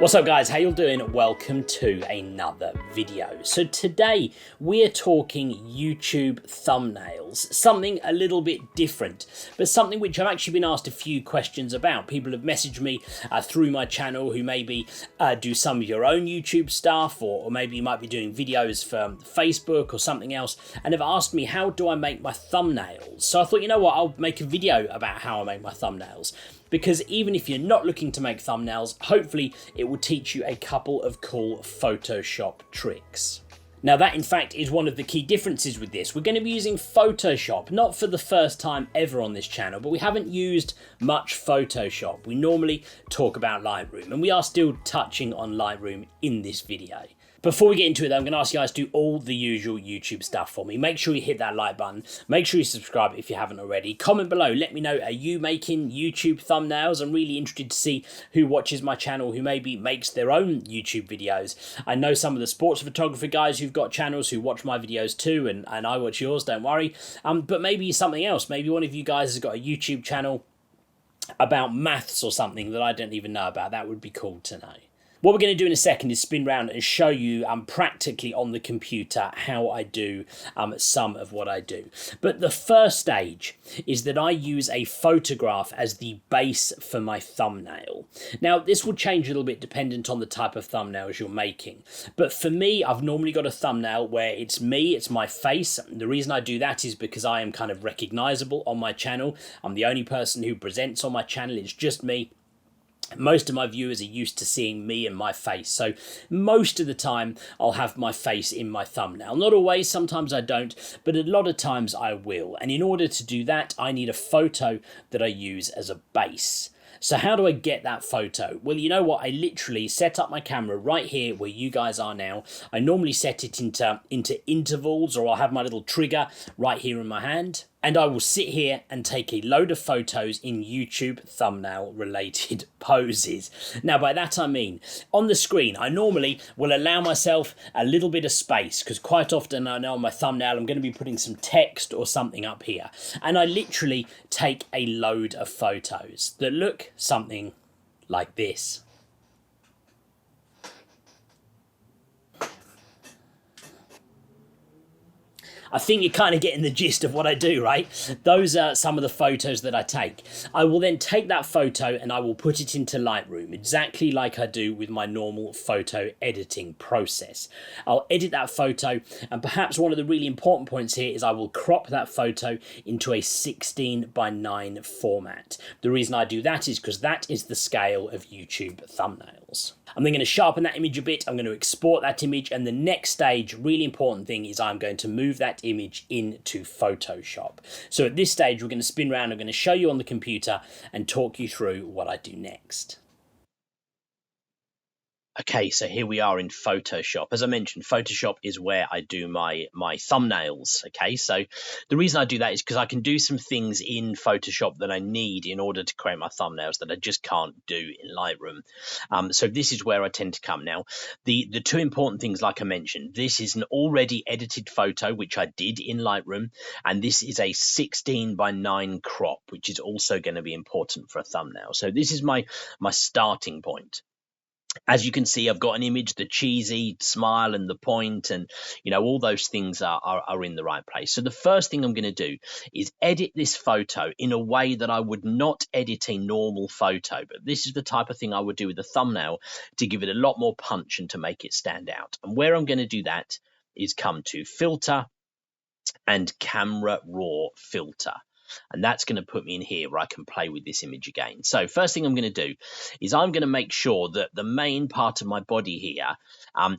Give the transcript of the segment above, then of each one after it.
What's up guys, how you doing? Welcome to another video. So today we're talking YouTube thumbnails, something a little bit different, but something which I've actually been asked a few questions about. People have messaged me through my channel who maybe do some of your own YouTube stuff, or maybe you might be doing videos for Facebook or something else, and have asked me, how do I make my thumbnails? So I thought, you know what, I'll make a video about how I make my thumbnails. Because even if you're not looking to make thumbnails, hopefully it will teach you a couple of cool Photoshop tricks. Now that in fact is one of the key differences with this. We're going to be using Photoshop, not for the first time ever on this channel, but we haven't used much Photoshop. We normally talk about Lightroom, and we are still touching on Lightroom in this video. Before we get into it though, I'm going to ask you guys to do all the usual YouTube stuff for me. Make sure you hit that like button. Make sure you subscribe if you haven't already. Comment below. Let me know, are you making YouTube thumbnails? I'm really interested to see who watches my channel, who maybe makes their own YouTube videos. I know some of the sports photographer guys who've got channels who watch my videos too, and I watch yours, don't worry. But maybe something else. Maybe one of you guys has got a YouTube channel about maths or something that I don't even know about. That would be cool to know. What we're going to do in a second is spin round and show you practically on the computer how I do some of what I do. But the first stage is that I use a photograph as the base for my thumbnail. Now this will change a little bit dependent on the type of thumbnails you're making. But for me, I've normally got a thumbnail where it's me, it's my face. The reason I do that is because I am kind of recognizable on my channel. I'm the only person who presents on my channel, it's just me. Most of my viewers are used to seeing me and my face, so most of the time I'll have my face in my thumbnail. Not always, sometimes I don't, but a lot of times I will. And in order to do that, I need a photo that I use as a base. So how do I get that photo? Well, you know what? I literally set up my camera right here where you guys are now. I normally set it into intervals, or I'll have my little trigger right here in my hand. And I will sit here and take a load of photos in YouTube thumbnail related poses. Now by that I mean, on the screen, I normally will allow myself a little bit of space, because quite often I know on my thumbnail I'm going to be putting some text or something up here. And I literally take a load of photos that look something like this. I think you're kind of getting the gist of what I do, right? Those are some of the photos that I take. I will then take that photo and I will put it into Lightroom, exactly like I do with my normal photo editing process. I'll edit that photo, and perhaps one of the really important points here is I will crop that photo into a 16:9 format. The reason I do that is because that is the scale of YouTube thumbnails. I'm then going to sharpen that image a bit, I'm going to export that image, and the next stage, really important thing, is I'm going to move that image into Photoshop. So at this stage we're going to spin around, I'm going to show you on the computer and talk you through what I do next. Okay, so here we are in Photoshop. As I mentioned, Photoshop is where I do my thumbnails. Okay, so the reason I do that is because I can do some things in Photoshop that I need in order to create my thumbnails that I just can't do in Lightroom. So this is where I tend to come. Now, the two important things, like I mentioned, this is an already edited photo, which I did in Lightroom, and this is a 16:9 crop, which is also going to be important for a thumbnail. So this is my starting point. As you can see, I've got an image, the cheesy smile and the point, and you know, all those things are in the right place. So the first thing I'm going to do is edit this photo in a way that I would not edit a normal photo, but this is the type of thing I would do with a thumbnail to give it a lot more punch and to make it stand out. And where I'm going to do that is come to Filter and Camera Raw Filter. And that's going to put me in here where I can play with this image again. So first thing I'm going to do is I'm going to make sure that the main part of my body here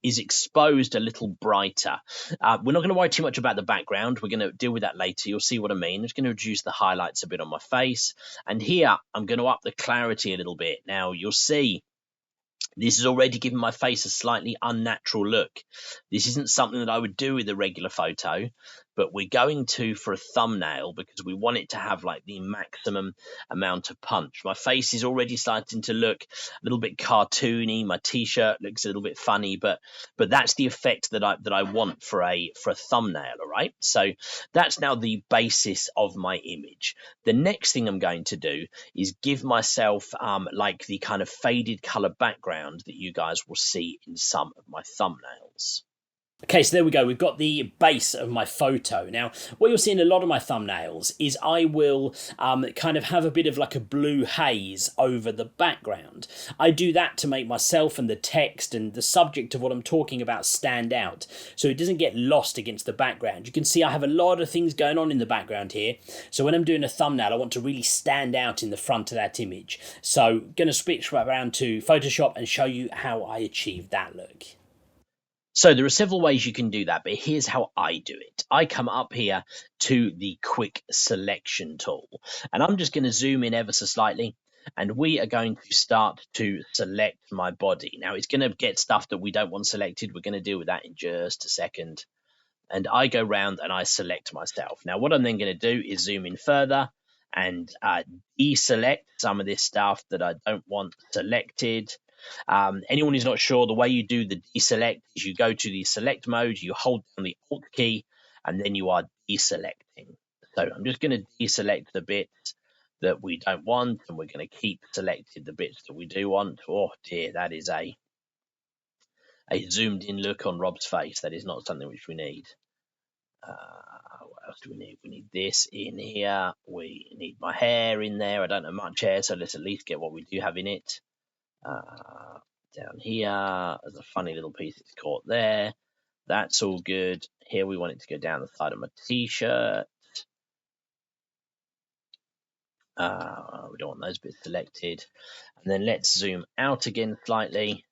is exposed a little brighter. We're not going to worry too much about the background. We're going to deal with that later. You'll see what I mean. I'm just going to reduce the highlights a bit on my face. And here I'm going to up the clarity a little bit. Now you'll see this is already giving my face a slightly unnatural look. This isn't something that I would do with a regular photo. but we're going to for a thumbnail because we want it to have like the maximum amount of punch. My face is already starting to look a little bit cartoony. My t-shirt looks a little bit funny, but that's the effect that I want for a thumbnail. All right, so that's now the basis of my image. The next thing I'm going to do is give myself like the kind of faded color background that you guys will see in some of my thumbnails. Okay, so there we go. We've got the base of my photo. Now, what you'll see in a lot of my thumbnails is I will kind of have a bit of like a blue haze over the background. I do that to make myself and the text and the subject of what I'm talking about stand out, so it doesn't get lost against the background. You can see I have a lot of things going on in the background here. So when I'm doing a thumbnail, I want to really stand out in the front of that image. So going to switch right around to Photoshop and show you how I achieve that look. So there are several ways you can do that, but here's how I do it. I come up here to the quick selection tool, and I'm just going to zoom in ever so slightly, and we are going to start to select my body. Now it's going to get stuff that we don't want selected. We're going to deal with that in just a second. And I go round and I select myself. Now what I'm then going to do is zoom in further and deselect some of this stuff that I don't want selected. Anyone who's not sure, the way you do the deselect is you go to the select mode, you hold down the Alt key, and then you are deselecting. So I'm just going to deselect the bits that we don't want, and we're going to keep selected the bits that we do want. Oh dear, that is a zoomed in look on Rob's face. That is not something which we need. What else do we need? We need this in here. We need my hair in there. I don't have much hair, so let's at least get what we do have in it. Down here, there's a funny little piece it's caught there. That's all good. Here we want it to go down the side of my t-shirt. We don't want those bits selected. And then let's zoom out again slightly.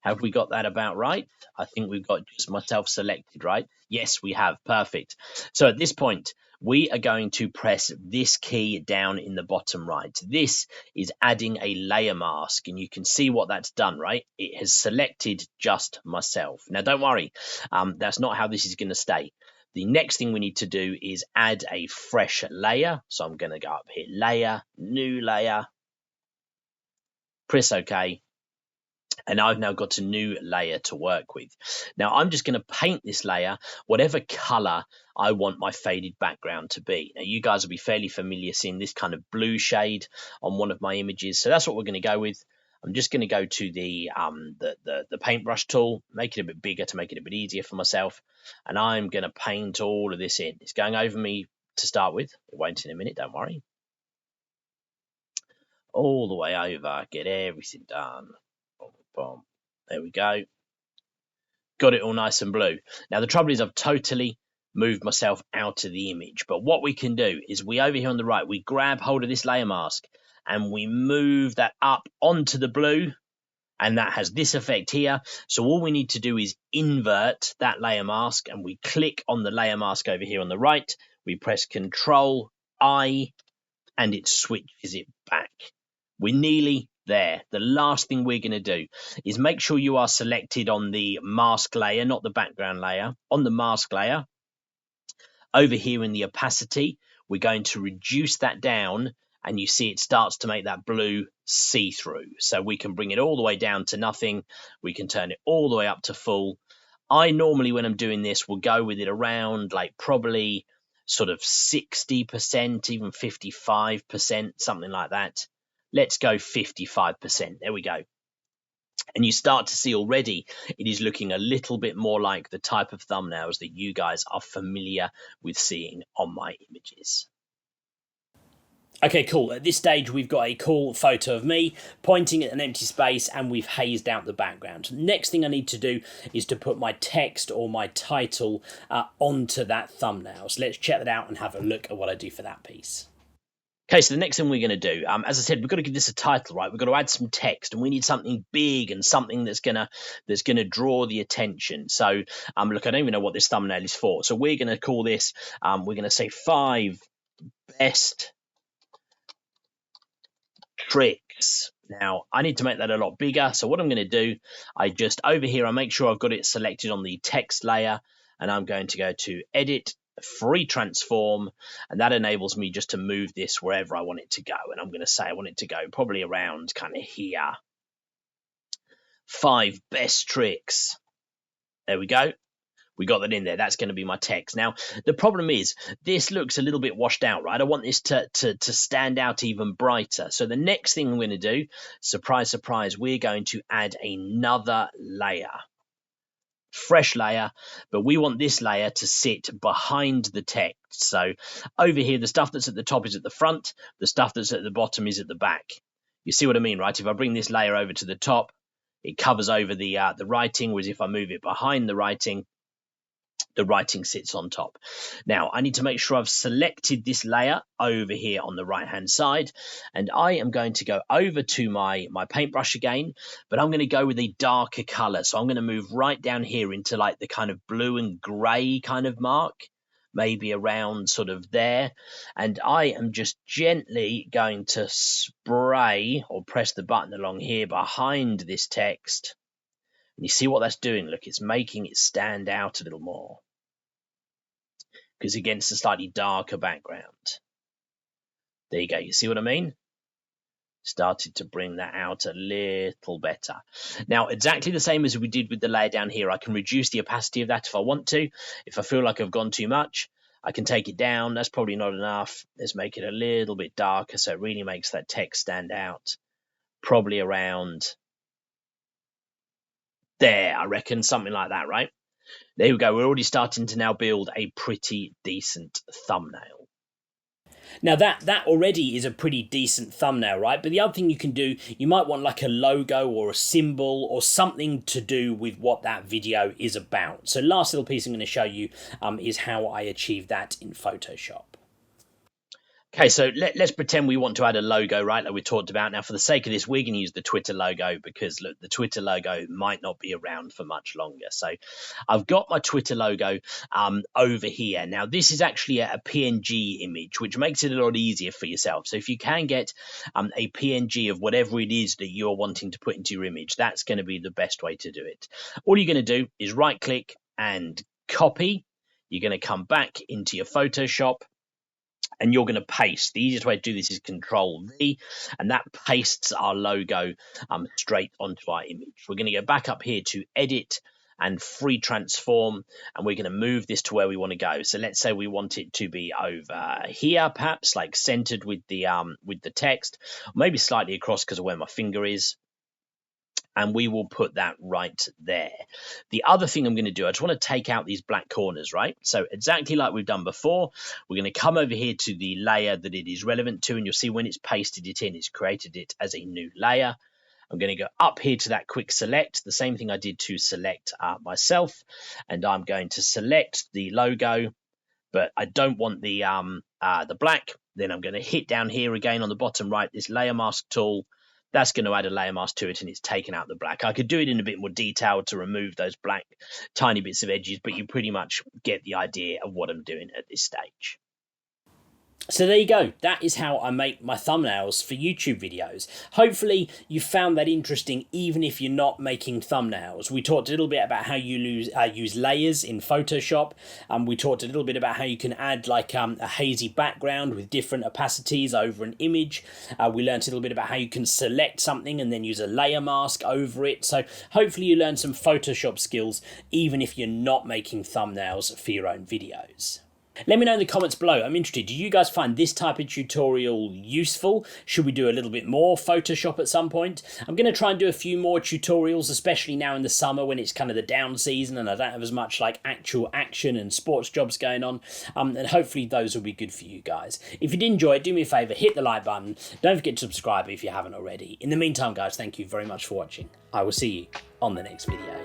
Have we got that about right? I think we've got just myself selected, right? Yes, we have. Perfect. So at this point, we are going to press this key down in the bottom right. This is adding a layer mask, and you can see what that's done, right? It has selected just myself. Now, don't worry. That's not how this is going to stay. The next thing we need to do is add a fresh layer. So I'm going to go up here, layer, new layer, press OK. And I've now got a new layer to work with. Now I'm just going to paint this layer whatever color I want my faded background to be. Now you guys will be fairly familiar seeing this kind of blue shade on one of my images. So that's what we're going to go with. I'm just going to go to the paintbrush tool, make it a bit bigger to make it a bit easier for myself. And I'm going to paint all of this in. It's going over me to start with. It won't in a minute, don't worry. All the way over, get everything done. Boom. There we go. Got it all nice and blue. Now the trouble is I've totally moved myself out of the image, but what we can do is we over here on the right, we grab hold of this layer mask and we move that up onto the blue, and that has this effect here. So all we need to do is invert that layer mask, and we click on the layer mask over here on the right, we press Control I, and it switches it back. We're nearly there. The last thing we're going to do is make sure you are selected on the mask layer, not the background layer, on the mask layer. Over here in the opacity, we're going to reduce that down, and you see it starts to make that blue see-through. So we can bring it all the way down to nothing. We can turn it all the way up to full. I normally, when I'm doing this, will go with it around like probably sort of 60%, even 55%, something like that. Let's go 55%. There we go. And you start to see already it is looking a little bit more like the type of thumbnails that you guys are familiar with seeing on my images. Okay, cool. At this stage, we've got a cool photo of me pointing at an empty space, and we've hazed out the background. Next thing I need to do is to put my text or my title onto that thumbnail. So let's check that out and have a look at what I do for that piece. Okay, so the next thing we're going to do, as I said, we've got to give this a title, right? We've got to add some text, and we need something big and something that's gonna draw the attention. So, look, I don't even know what this thumbnail is for. So we're going to call this, we're going to say 5 best tricks. Now, I need to make that a lot bigger. So what I'm going to do, I just over here, I make sure I've got it selected on the text layer, and I'm going to go to Edit, free transform, and that enables me just to move this wherever I want it to go. And I'm going to say I want it to go probably around kind of here. 5 best tricks. There we go. We got that in there. That's going to be my text. Now, the problem is this looks a little bit washed out, right? I want this to stand out even brighter. So the next thing I'm going to do, surprise, surprise, we're going to add another layer. Fresh layer, but we want this layer to sit behind the text. So over here, the stuff that's at the top is at the front, the stuff that's at the bottom is at the back. You see what I mean, right? If I bring this layer over to the top, it covers over the writing, whereas if I move it behind the writing sits on top. Now, I need to make sure I've selected this layer over here on the right-hand side, and I am going to go over to my paintbrush again, but I'm going to go with a darker color. So I'm going to move right down here into like the kind of blue and gray kind of mark, maybe around sort of there, and I am just gently going to spray or press the button along here behind this text. And you see what that's doing? Look, it's making it stand out a little more because against a slightly darker background. There you go. You see what I mean? Started to bring that out a little better. Now, exactly the same as we did with the layer down here, I can reduce the opacity of that if I want to. If I feel like I've gone too much, I can take it down. That's probably not enough. Let's make it a little bit darker so it really makes that text stand out. Probably around there, I reckon, something like that, right? There we go. We're already starting to now build a pretty decent thumbnail. Now that already is a pretty decent thumbnail, right? But the other thing you can do, you might want like a logo or a symbol or something to do with what that video is about. So last little piece I'm going to show you is how I achieved that in Photoshop. Okay, so let's pretend we want to add a logo, right, like we talked about. Now, for the sake of this, we're going to use the Twitter logo because, look, the Twitter logo might not be around for much longer. So I've got my Twitter logo over here. Now, this is actually a PNG image, which makes it a lot easier for yourself. So if you can get a PNG of whatever it is that you're wanting to put into your image, that's going to be the best way to do it. All you're going to do is right-click and copy. You're going to come back into your Photoshop, and you're going to paste. The easiest way to do this is Control-V, and that pastes our logo straight onto our image. We're going to go back up here to Edit and Free Transform, and we're going to move this to where we want to go. So let's say we want it to be over here, perhaps, like centered with the text, maybe slightly across because of where my finger is. And we will put that right there. The other thing I'm going to do, I just want to take out these black corners, right? So exactly like we've done before, we're going to come over here to the layer that it is relevant to, and you'll see when it's pasted it in, it's created it as a new layer. I'm going to go up here to that quick select, the same thing I did to select myself, and I'm going to select the logo, but I don't want the black. Then I'm going to hit down here again on the bottom right, this layer mask tool. That's going to add a layer mask to it, and it's taken out the black. I could do it in a bit more detail to remove those black tiny bits of edges, but you pretty much get the idea of what I'm doing at this stage. So there you go. That is how I make my thumbnails for YouTube videos. Hopefully you found that interesting, even if you're not making thumbnails. We talked a little bit about how you use layers in Photoshop. We talked a little bit about how you can add like a hazy background with different opacities over an image. We learned a little bit about how you can select something and then use a layer mask over it. So hopefully you learned some Photoshop skills, even if you're not making thumbnails for your own videos. Let me know in the comments below. I'm interested. Do you guys find this type of tutorial useful? Should we do a little bit more Photoshop at some point? I'm going to try and do a few more tutorials, especially now in the summer when it's kind of the down season and I don't have as much like actual action and sports jobs going on. And hopefully those will be good for you guys. If you did enjoy it, do me a favour, hit the like button. Don't forget to subscribe if you haven't already. In the meantime, guys, thank you very much for watching. I will see you on the next video.